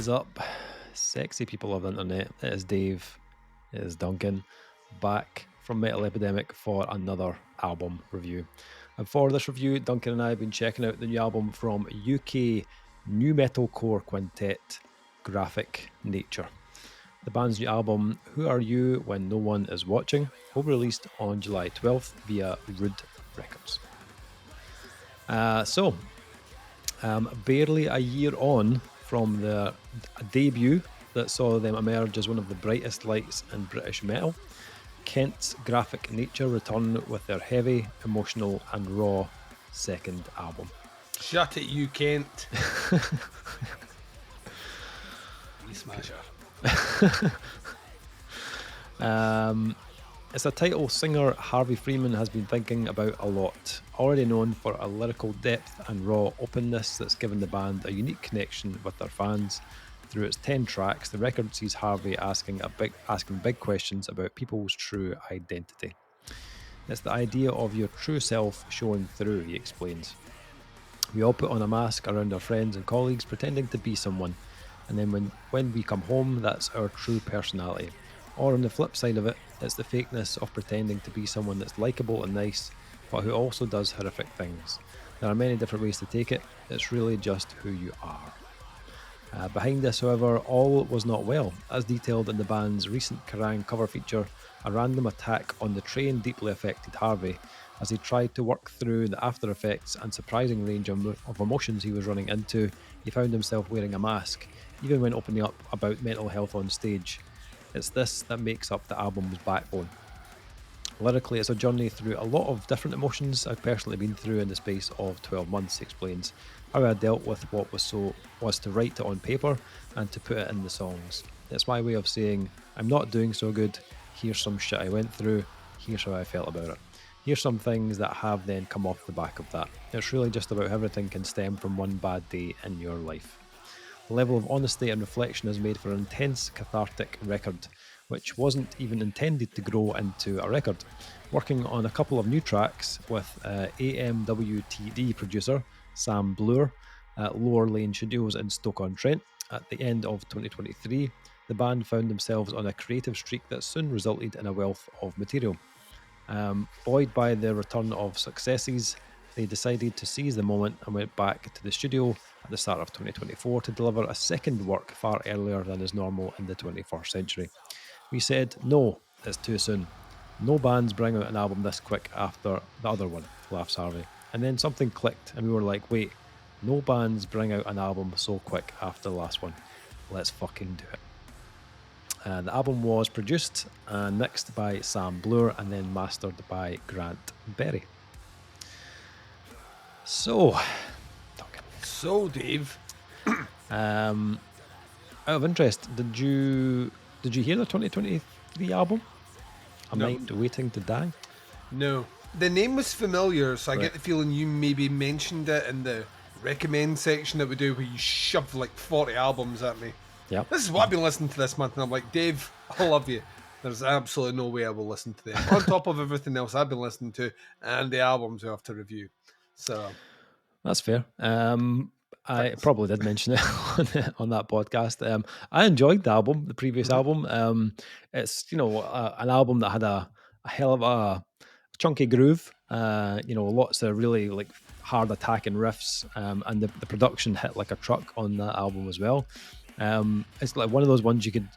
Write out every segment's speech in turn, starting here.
is up, sexy people of the internet? It is Dave, it is Duncan, back from Metal Epidemic for another album review. And for this review, Duncan and I have been checking out the new album from UK Nu-Metalcore quintet, Graphic Nature. The band's new album, Who Are You When No One Is Watching, will be released on July 12th via Rude Records. Barely a year on from the debut that saw them emerge as one of the brightest lights in British metal, Kent's Graphic Nature return with their heavy, emotional and raw second album. Shut it, you Kent. You smasher. It's a title singer Harvey Freeman has been thinking about a lot. Already known for a lyrical depth and raw openness that's given the band a unique connection with their fans. Through its 10 tracks, the record sees Harvey asking big questions about people's true identity. It's the idea of your true self showing through, he explains. We all put on a mask around our friends and colleagues pretending to be someone, and then when we come home, that's our true personality. Or on the flip side of it, it's the fakeness of pretending to be someone that's likeable and nice, but who also does horrific things. There are many different ways to take it. It's really just who you are. Behind this, however, all was not well. As detailed in the band's recent Kerrang cover feature, a random attack on the train deeply affected Harvey as he tried to work through the after effects and surprising range of emotions he was running into. He found himself wearing a mask, even when opening up about mental health on stage. It's this that makes up the album's backbone. Lyrically, it's a journey through a lot of different emotions I've personally been through in the space of 12 months, he explains. How I dealt with what was to write it on paper and to put it in the songs. It's my way of saying, I'm not doing so good, here's some shit I went through, here's how I felt about it. Here's some things that have then come off the back of that. It's really just about how everything can stem from one bad day in your life. The level of honesty and reflection has made for an intense, cathartic record, which wasn't even intended to grow into a record. Working on a couple of new tracks with AMWTD producer Sam Bloor at Lower Lane Studios in Stoke-on-Trent at the end of 2023, the band found themselves on a creative streak that soon resulted in a wealth of material. Buoyed by the return of successes, they decided to seize the moment and went back to the studio at the start of 2024 to deliver a second work far earlier than is normal in the 21st century. We said, no, it's too soon. No bands bring out an album this quick after the other one, laughs Harvey. And then something clicked and we were like, wait, no bands bring out an album so quick after the last one. Let's fucking do it. The album was produced and mixed by Sam Bloor and then mastered by Grant Berry. So, Dave. Out of interest, did you hear the 2023 album? A No. Mind Waiting to Die? No. The name was familiar, so I Right. get the feeling you maybe mentioned it in the recommend section that we do where you shove like 40 albums at me. Yeah. This is what I've been listening to this month, and I'm like, Dave, I love you. There's absolutely no way I will listen to them. On top of everything else I've been listening to and the albums we have to review. So That's fair. I Thanks. probably did mention it on that podcast. I enjoyed the album, the previous album. It's an album that had a hell of a chunky groove. Lots of really like hard attacking riffs, and the production hit like a truck on that album as well. It's like one of those ones you could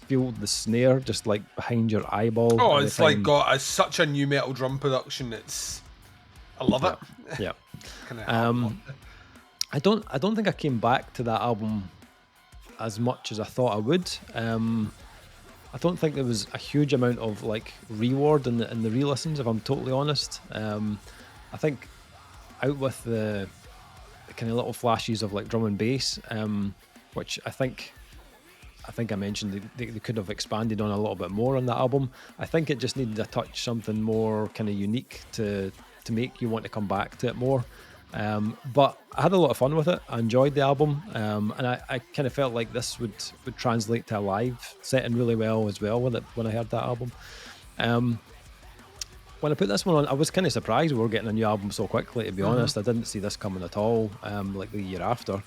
feel the snare just like behind your eyeball. Oh, every it's like time. got such a new metal drum production. I love it. Yeah. Kinda I don't think I came back to that album as much as I thought I would. I don't think there was a huge amount of like reward in the re-listens, if I'm totally honest. I think out with the kind of little flashes of like drum and bass, which I think I mentioned they could have expanded on a little bit more on that album. I think it just needed a touch, something more kind of unique to make you want to come back to it more. But I had a lot of fun with it. I enjoyed the album, and I kind of felt like this would translate to a live setting really well as well when I heard that album. When I put this one on, I was kind of surprised we were getting a new album so quickly, to be honest. I didn't see this coming at all, like the year after.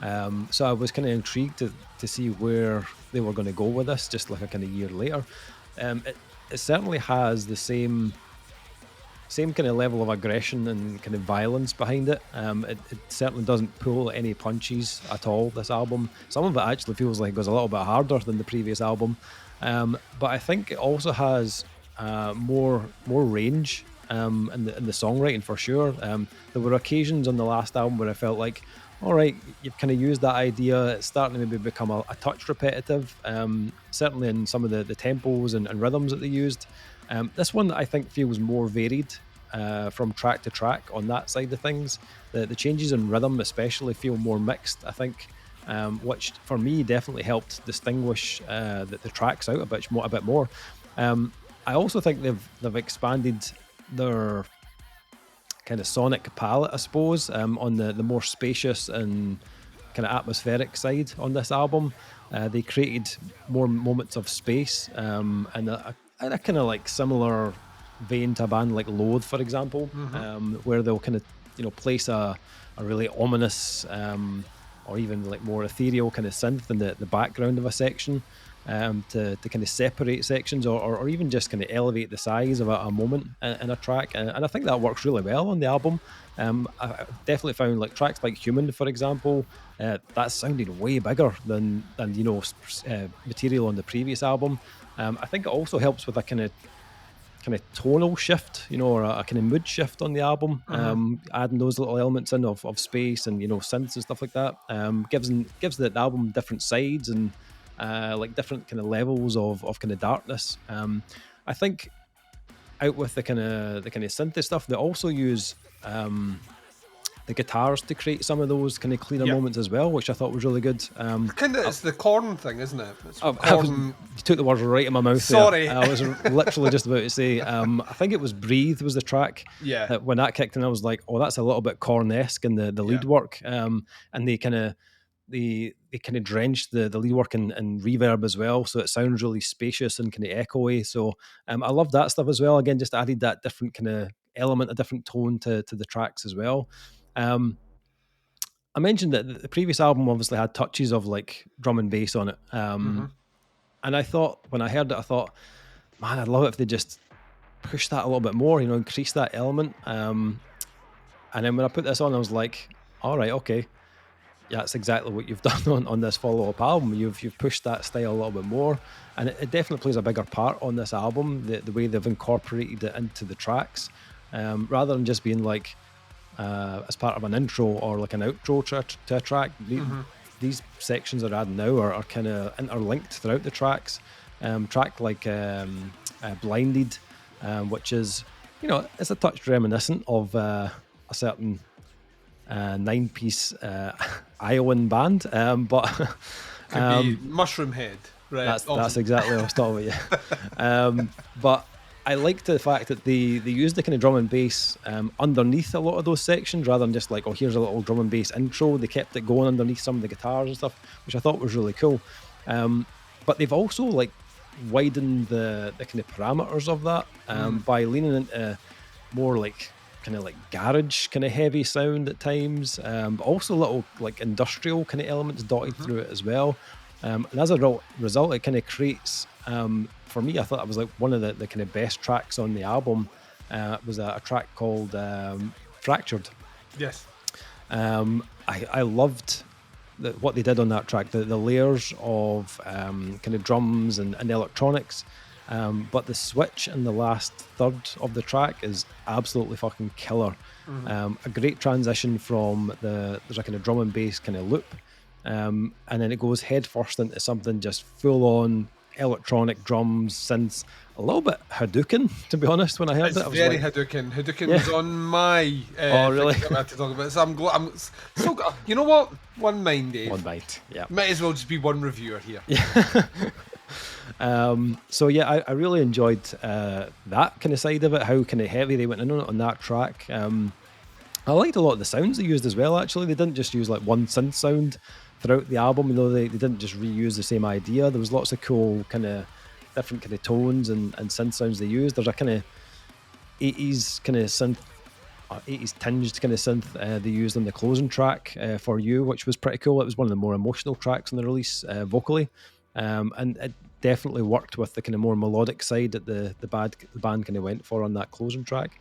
So I was kind of intrigued to see where they were going to go with this, just like a kind of year later. It certainly has the same kind of level of aggression and kind of violence behind it. It certainly doesn't pull any punches at all, this album. Some of it actually feels like it goes a little bit harder than the previous album. But I think it also has more range in the songwriting for sure. There were occasions on the last album where I felt like, all right, you've kind of used that idea. It's starting to maybe become a touch repetitive, certainly in some of the tempos and rhythms that they used. This one I think feels more varied from track to track on that side of things. The changes in rhythm especially feel more mixed, I think, which for me definitely helped distinguish the tracks out a bit more. I also think they've expanded their kind of sonic palette, I suppose, on the more spacious and kind of atmospheric side on this album. They created more moments of space and a kind of like similar vein to a band like Loathe, for example, where they'll kind of place a really ominous or even like more ethereal kind of synth in the background of a section to kind of separate sections or even just kind of elevate the size of a moment in a track. And I think that works really well on the album. I definitely found like tracks like Human, for example, that sounded way bigger than material on the previous album. I think it also helps with a kind of tonal shift, or a kind of mood shift on the album. Adding those little elements in of space and synths and stuff like that gives the album different sides and like different kind of levels of kind of darkness. I think out with the kind of synthy stuff, they also use the guitars to create some of those kind of cleaner moments as well, which I thought was really good. It's the Korn thing, isn't it? You took the words right in my mouth. Sorry. There. I was literally just about to say, I think it was Breathe was the track. Yeah. When that kicked in, I was like, oh, that's a little bit Korn-esque in the lead work. And they kind of drenched the lead work in reverb as well, so it sounds really spacious and kind of echoey. So I love that stuff as well. Again, just added that different kind of element, a different tone to the tracks as well. I mentioned that the previous album obviously had touches of like drum and bass on it. And I thought, when I heard it, I thought, man, I'd love it if they just push that a little bit more, increase that element. And then when I put this on, I was like, all right, okay. Yeah, that's exactly what you've done on this follow-up album. You've pushed that style a little bit more. And it definitely plays a bigger part on this album, the way they've incorporated it into the tracks. Rather than just being like, as part of an intro or like an outro to a track. These sections they're adding now are kind of interlinked throughout the tracks. Track like Blinded, which is, it's a touch reminiscent of a certain 9-piece Iowan band, but could be Mushroom Head, right? That's exactly what I was talking about. But I liked the fact that they used the kind of drum and bass underneath a lot of those sections, rather than just like, oh, here's a little drum and bass intro. They kept it going underneath some of the guitars and stuff, which I thought was really cool. But they've also like widened the kind of parameters of that by leaning into more like kind of like garage kind of heavy sound at times, but also little like industrial kind of elements dotted through it as well. And as a result, it kind of creates, for me, I thought that was like one of the kind of best tracks on the album. It was a track called Fractured. Yes. I loved what they did on that track, the layers of kind of drums and electronics. But the switch in the last third of the track is absolutely fucking killer. A great transition from there's a kind of drum and bass kind of loop. And then it goes head first into something just full on electronic drums, synths, a little bit Hadouken, to be honest. When I heard it, I was very like, Hadouken. Hadouken was on my oh, really? thing I had to talk about. So I'm so you know what? One mind, Dave. One mind, yeah. Might as well just be one reviewer here. So yeah, I really enjoyed that kind of side of it, how kind of heavy they went in on that track. I liked a lot of the sounds they used as well, actually. They didn't just use like one synth sound throughout the album, they didn't just reuse the same idea. There was lots of cool kind of different kind of tones and synth sounds they used. There's a kind of 80s kind of synth 80s tinged kind of synth they used on the closing track For You, which was pretty cool. It was one of the more emotional tracks on the release vocally, and it definitely worked with the kind of more melodic side that the band kind of went for on that closing track.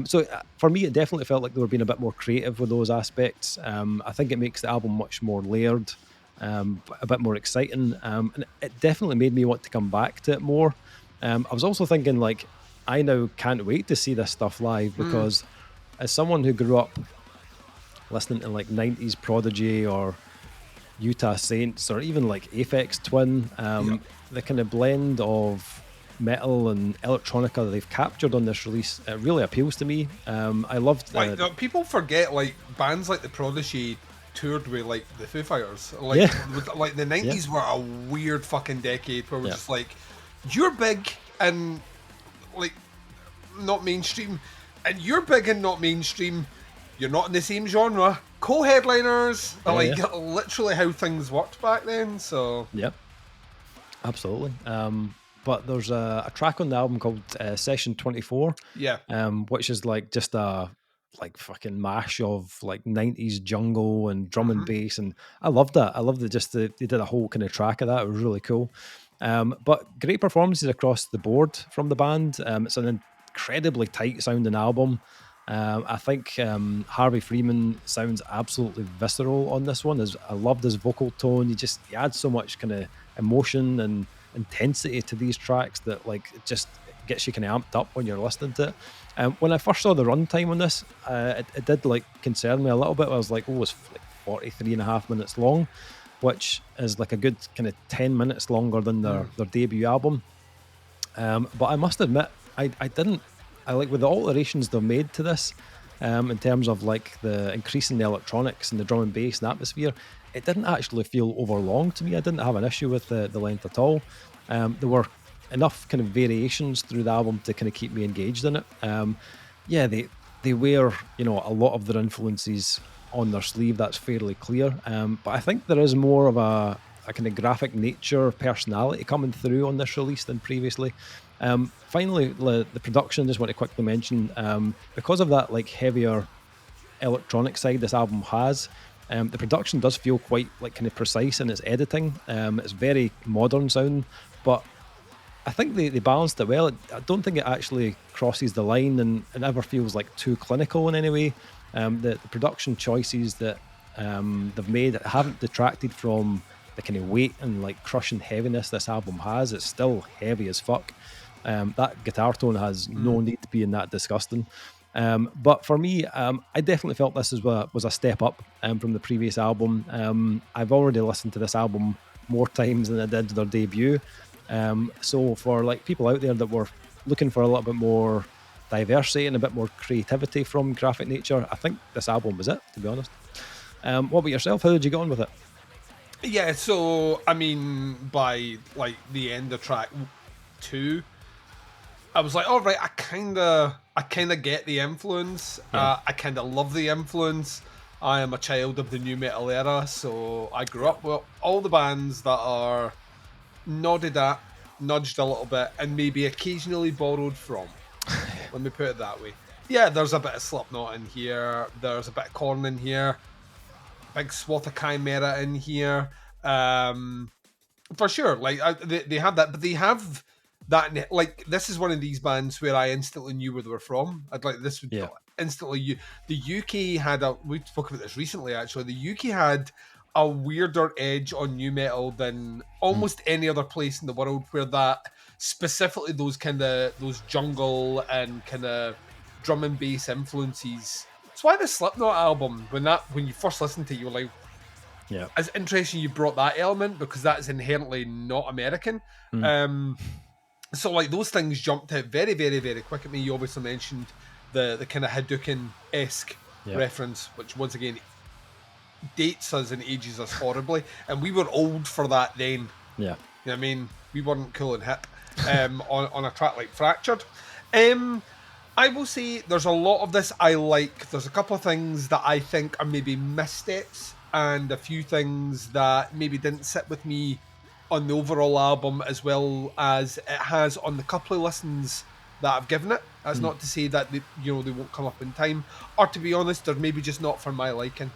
So for me, it definitely felt like they were being a bit more creative with those aspects. I think it makes the album much more layered, a bit more exciting, and it definitely made me want to come back to it more. I was also thinking, like, I now can't wait to see this stuff live Mm. because as someone who grew up listening to like 90s Prodigy or Utah Saints or even like Aphex Twin, Yeah. the kind of blend of metal and electronica that they've captured on this release, it really appeals to me. I loved Like people forget, like bands like the Prodigy toured with like the Foo Fighters. Like, yeah, like the yeah, '90s were a weird fucking decade where we're yeah, just like, you're big and like not mainstream, and you're big and not mainstream. You're not in the same genre. Co-headliners are yeah, like yeah, literally how things worked back then. So yeah, absolutely. But there's a track on the album called Session 24, yeah. which is like just a like fucking mash of like 90s jungle and drum and Hmm. bass, and I loved that. I loved it. Just they did a whole kind of track of that. It was really cool. But great performances across the board from the band. It's an incredibly tight sounding album. I think Harvey Freeman sounds absolutely visceral on this one. As I loved his vocal tone. He adds so much kind of emotion and intensity to these tracks that like it just gets you kind of amped up when you're listening to it. When I first saw the runtime on this, it did like concern me a little bit. I was like, oh, it's like 43 and a half minutes long, which is like a good kind of 10 minutes longer than Mm. their debut album. But I must admit, I didn't. I like with the alterations they've made to this, in terms of like the increasing the electronics and the drum and bass and atmosphere. It didn't actually feel overlong to me. I didn't have an issue with the length at all. There were enough kind of variations through the album to kind of keep me engaged in it. Yeah, they wear a lot of their influences on their sleeve. That's fairly clear. But I think there is more of a kind of graphic nature personality coming through on this release than previously. Finally, the production, just want to quickly mention, because of that like heavier electronic side this album has, the production does feel quite like kind of precise in its editing. It's very modern sound, but I think they balanced it well. I don't think it actually crosses the line and it never feels like too clinical in any way. The production choices that they've made haven't detracted from the kind of weight and like crushing heaviness this album has. It's still heavy as fuck. That guitar tone has no Mm. need to be in that disgusting. But for me, I definitely felt this was a step up from the previous album. I've already listened to this album more times than I did their debut. So for like people out there that were looking for a little bit more diversity and a bit more creativity from Graphic Nature, I think this album was it, to be honest. What about yourself? How did you get on with it? Yeah, so I mean, by like the end of track 2, I was like, all right, I kind of get the influence. Yeah, I kind of love the influence. I am a child of the new metal era, so I grew up with all the bands that are nodded at, nudged a little bit, and maybe occasionally borrowed from. Let me put it that way. Yeah, there's a bit of Slipknot in here. There's a bit of Korn in here. Big swath of Chimera in here. For sure, like they have that, but they have that. Like this is one of these bands where I instantly knew where they were from. I'd like this would yeah, instantly. The UK had a. We spoke about this recently. Actually, the UK had a weirder edge on new metal than mm, almost any other place in the world. Where that specifically those jungle and kind of drum and bass influences. That's why the Slipknot album, when you first listened to it, you were like, yeah, it's interesting you brought that element because that's inherently not American. mm, Um, so like those things jumped out very, very, very quick at me. You obviously mentioned the kind of Hadouken-esque yeah, reference, which once again dates us and ages us horribly, and we were old for that then. yeah, You know what I mean? We weren't cool and hip on a track like Fractured. Um, I will say there's a lot of this I like. There's a couple of things that I think are maybe missteps, and a few things that maybe didn't sit with me on the overall album as well as it has on the couple of listens that I've given it. That's not to say that they won't come up in time, or to be honest, they're maybe just not for my liking.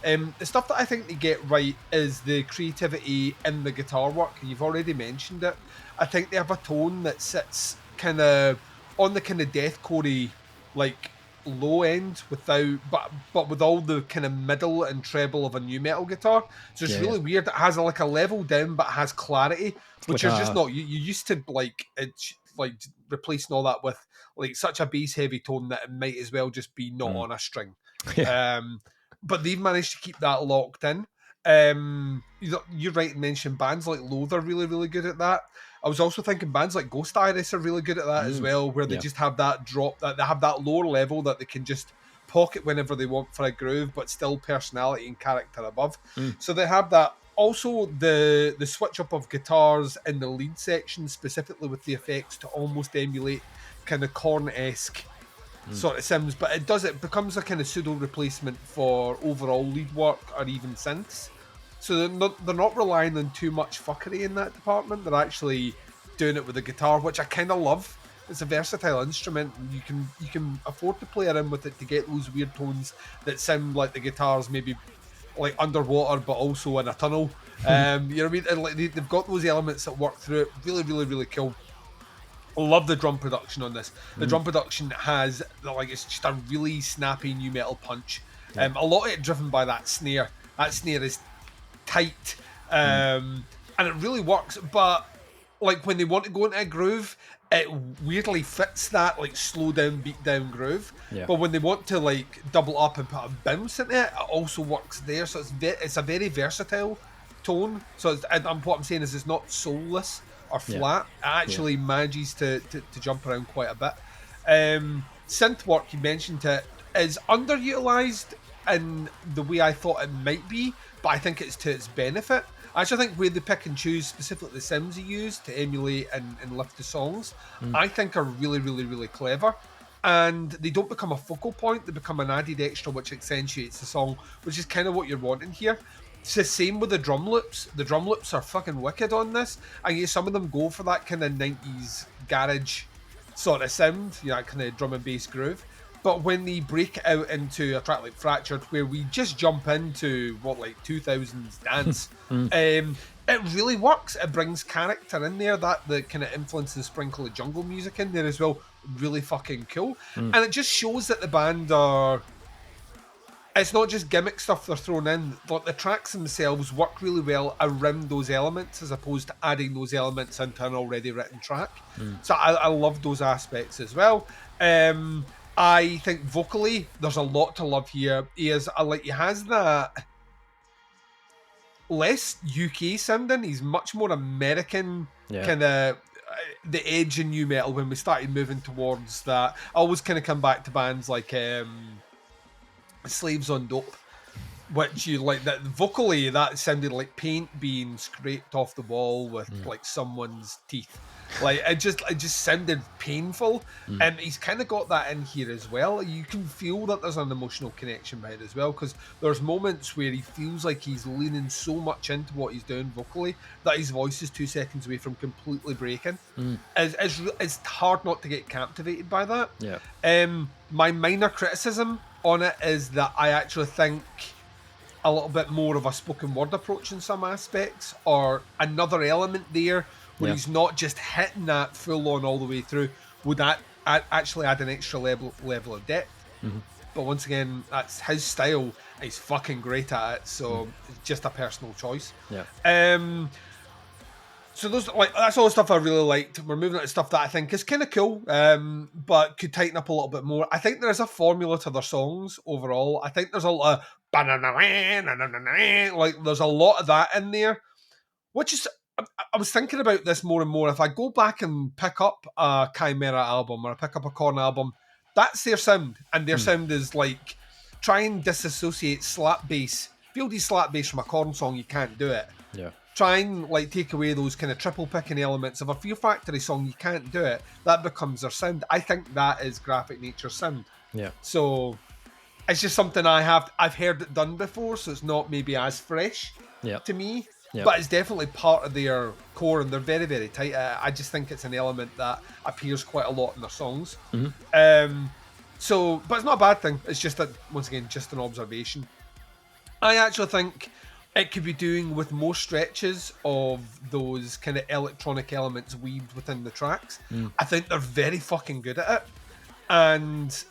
The stuff that I think they get right is the creativity in the guitar work, and you've already mentioned it. I think they have a tone that sits kind of on the kind of deathcore like low end without, but with all the kind of middle and treble of a nu metal guitar. So it's really weird. It has like a level down, but has clarity, which is just not. You used to like it's like replacing all that with like such a bass heavy tone that it might as well just be not on a string. But they've managed to keep that locked in. You're right to mention bands like Loathe are really, really good at that. I was also thinking bands like Ghost Iris are really good at that as well, where they just have that drop, that they have that lower level that they can just pocket whenever they want for a groove, but still personality and character above. So they have that. Also, the switch up of guitars in the lead section, specifically with the effects to almost emulate kind of Korn-esque sort of sims, but it becomes a kind of pseudo replacement for overall lead work or even synths. So they're not relying on too much fuckery in that department. They're actually doing it with the guitar, which I kind of love. It's a versatile instrument. And you can afford to play around with it to get those weird tones that sound like the guitar's maybe like underwater, but also in a tunnel. You know what I mean? And like they've got those elements that work through it. Really, really, really cool. I love the drum production on this. The drum production has it's just a really snappy nu metal punch. A lot of it driven by that snare. That snare is tight, and it really works. But like when they want to go into a groove, it weirdly fits that like slow down, beat down groove. But when they want to like double up and put a bounce in it, it also works there. So it's a very versatile tone. So what I'm saying is it's not soulless or flat. It actually manages to jump around quite a bit. Synth work, you mentioned it, is underutilized in the way I thought it might be, but I think it's to its benefit. I actually think where they pick and choose, specifically the sims they use to emulate and lift the songs, I think are really, really, really clever. And they don't become a focal point, they become an added extra which accentuates the song, which is kind of what you're wanting here. It's the same with the drum loops. The drum loops are fucking wicked on this. And yeah, some of them go for that kind of 90s garage sort of sound, that kind of drum and bass groove. But when they break it out into a track like Fractured, where we just jump into 2000s dance, it really works. It brings character in there, that the kind of influence and sprinkle of jungle music in there as well. Really fucking cool. And it just shows that the band are... It's not just gimmick stuff they're thrown in. Like the tracks themselves work really well around those elements as opposed to adding those elements into an already written track. So I love those aspects as well. I think vocally there's a lot to love here. He has that less UK sounding. He's much more American kind of the edge in nu metal when we started moving towards that. I always kind of come back to bands like Slaves on Dope, which you like that vocally that sounded like paint being scraped off the wall with like someone's teeth. Like it just sounded painful. And he's kind of got that in here as well. You can feel that there's an emotional connection behind it as well, because there's moments where he feels like he's leaning so much into what he's doing vocally that his voice is 2 seconds away from completely breaking. It's hard not to get captivated by that. My minor criticism on it is that I actually think a little bit more of a spoken word approach in some aspects, or another element there where he's not just hitting that full on all the way through, would that actually add an extra level of depth. But once again, that's his style. He's fucking great at it, so it's just a personal choice. So that's all the stuff I really liked. We're moving on to stuff that I think is kind of cool, but could tighten up a little bit more. I think there's a formula to their songs overall. I think there's a lot of there's a lot of that in there, which is... I was thinking about this more and more. If I go back and pick up a Chimera album or I pick up a Korn album, that's their sound, and their sound is like, try and disassociate slap bass, fieldy slap bass from a Korn song, you can't do it. Try and like take away those kind of triple picking elements of a Fear Factory song, you can't do it. That becomes their sound. I think that is Graphic Nature's sound. So it's just something I've heard it done before, so it's not maybe as fresh to me. Yep. but it's definitely part of their core, and they're very, very tight. I just think it's an element that appears quite a lot in their songs. So, but it's not a bad thing. It's just that, once again, just an observation. I actually think it could be doing with more stretches of those kind of electronic elements weaved within the tracks. I think they're very fucking good at it. And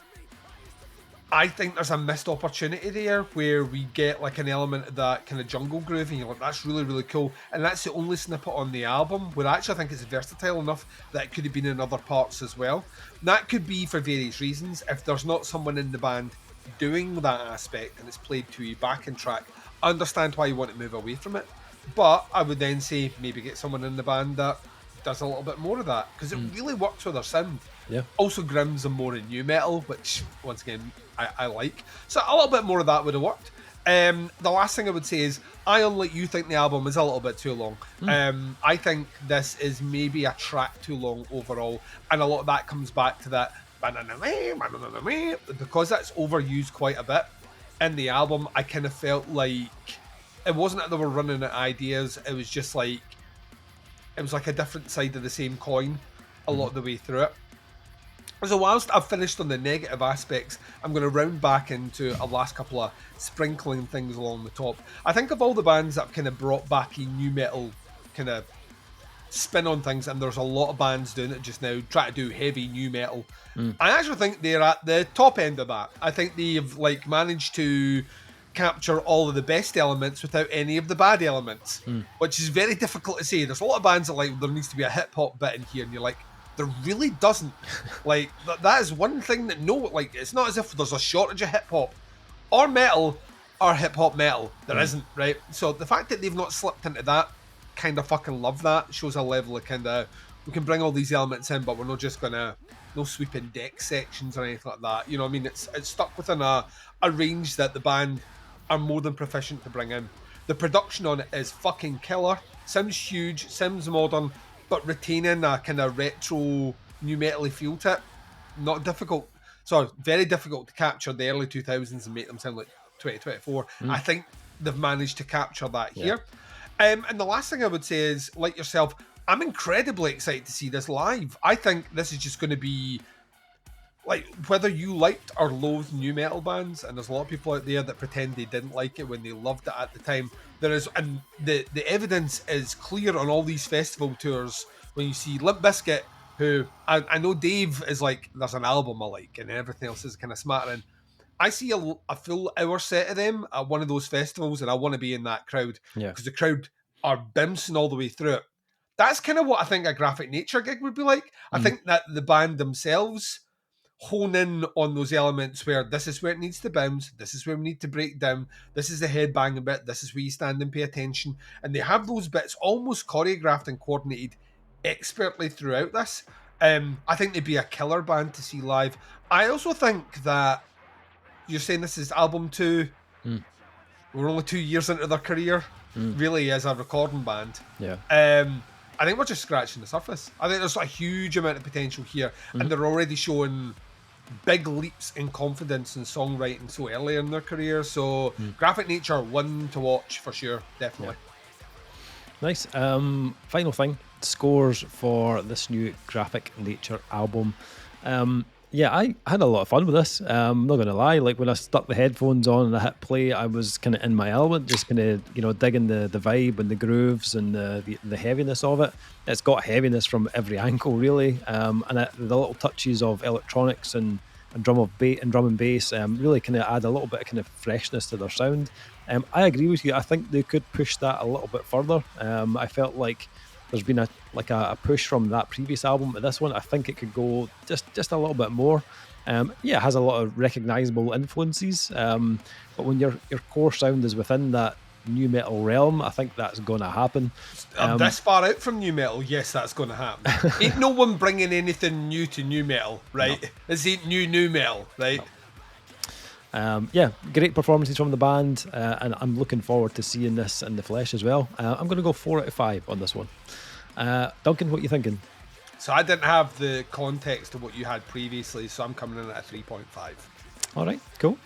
I think there's a missed opportunity there where we get like an element of that kind of jungle groove, and you're like, that's really, really cool. And that's the only snippet on the album where I actually think it's versatile enough that it could have been in other parts as well. And that could be for various reasons. If there's not someone in the band doing that aspect and it's played to a backing track, I understand why you want to move away from it. But I would then say maybe get someone in the band that does a little bit more of that, because it really works with their sound. Yeah. Also grims them more in nu metal, which once again I like. So a little bit more of that would have worked. The last thing I would say is I, unlike you, think the album is a little bit too long. I think this is maybe a track too long overall, and a lot of that comes back to that because that's overused quite a bit in the album. I kind of felt like it wasn't that they were running at ideas, it was just like it was like a different side of the same coin a lot of the way through it. So whilst I've finished on the negative aspects, I'm going to round back into a last couple of sprinkling things along the top. I think of all the bands that have kind of brought back a nu metal kind of spin on things, and there's a lot of bands doing it just now, try to do heavy nu metal. I actually think they're at the top end of that. I think they've like managed to capture all of the best elements without any of the bad elements, which is very difficult to say. There's a lot of bands that like there needs to be a hip hop bit in here, and you're like, there really doesn't. Like that is one thing that like it's not as if there's a shortage of hip hop or metal or hip hop metal. There isn't, right? So the fact that they've not slipped into that, kind of fucking love that. Shows a level of kind of we can bring all these elements in, but we're not just gonna no sweeping deck sections or anything like that. You know what I mean? It's stuck within a range that the band are more than proficient to bring in. The production on it is fucking killer. Sounds huge, sounds modern, but retaining a kind of retro nu metal-y feel to it. Not difficult. Sorry, very difficult to capture the early 2000s and make them sound like 2024. I think they've managed to capture that here. And the last thing I would say is, like yourself, I'm incredibly excited to see this live. I think this is just going to be like, whether you liked or loathed nu metal bands, and there's a lot of people out there that pretend they didn't like it when they loved it at the time. There is, and the evidence is clear on all these festival tours when you see Limp Bizkit, who I know Dave is like, there's an album I like, and everything else is kind of smattering. I see a full hour set of them at one of those festivals, and I want to be in that crowd because the crowd are bouncing all the way through it. That's kind of what I think a Graphic Nature gig would be like. I think that the band themselves hone in on those elements where this is where it needs to bounce, this is where we need to break down, this is the headbanging bit, this is where you stand and pay attention, and they have those bits almost choreographed and coordinated expertly throughout this. I think they'd be a killer band to see live. I also think that you're saying this is album 2. We're only 2 years into their career, really, as a recording band. I think we're just scratching the surface. I think there's a huge amount of potential here, and they're already showing big leaps in confidence and songwriting so early in their career. So Graphic Nature, one to watch for sure, definitely. Nice. Final thing, scores for this new Graphic Nature album. I had a lot of fun with this. I'm not going to lie. Like when I stuck the headphones on and I hit play, I was kind of in my element, just kind of, digging the vibe and the grooves and the heaviness of it. It's got heaviness from every angle, really. And the little touches of electronics and drum and bass really kind of add a little bit of kind of freshness to their sound. I agree with you. I think they could push that a little bit further. I felt like there's been a push from that previous album to this one. I think it could go just a little bit more. It has a lot of recognizable influences, but when your core sound is within that nu metal realm, I think that's going to happen. This far out from nu metal, yes, that's going to happen. Ain't no one bringing anything new to nu metal, right? No. This ain't nu metal, right? No. Great performances from the band, and I'm looking forward to seeing this in the flesh as well. I'm going to go 4 out of 5 on this one. Duncan, what are you thinking? So I didn't have the context of what you had previously, so I'm coming in at a 3.5. All right, cool.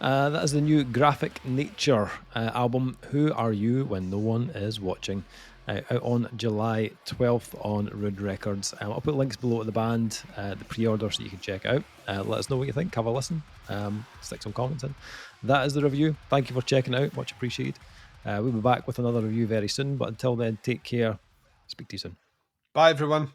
That is the new Graphic Nature album, Who Are You When No One Is Watching? Out on July 12th on Rude Records. I'll put links below to the band, the pre-order, so you can check it out. Let us know what you think. Have a listen. Stick some comments in. That is the review. Thank you for checking it out. Much appreciated. We'll be back with another review very soon. But until then, take care. Speak to you soon. Bye, everyone.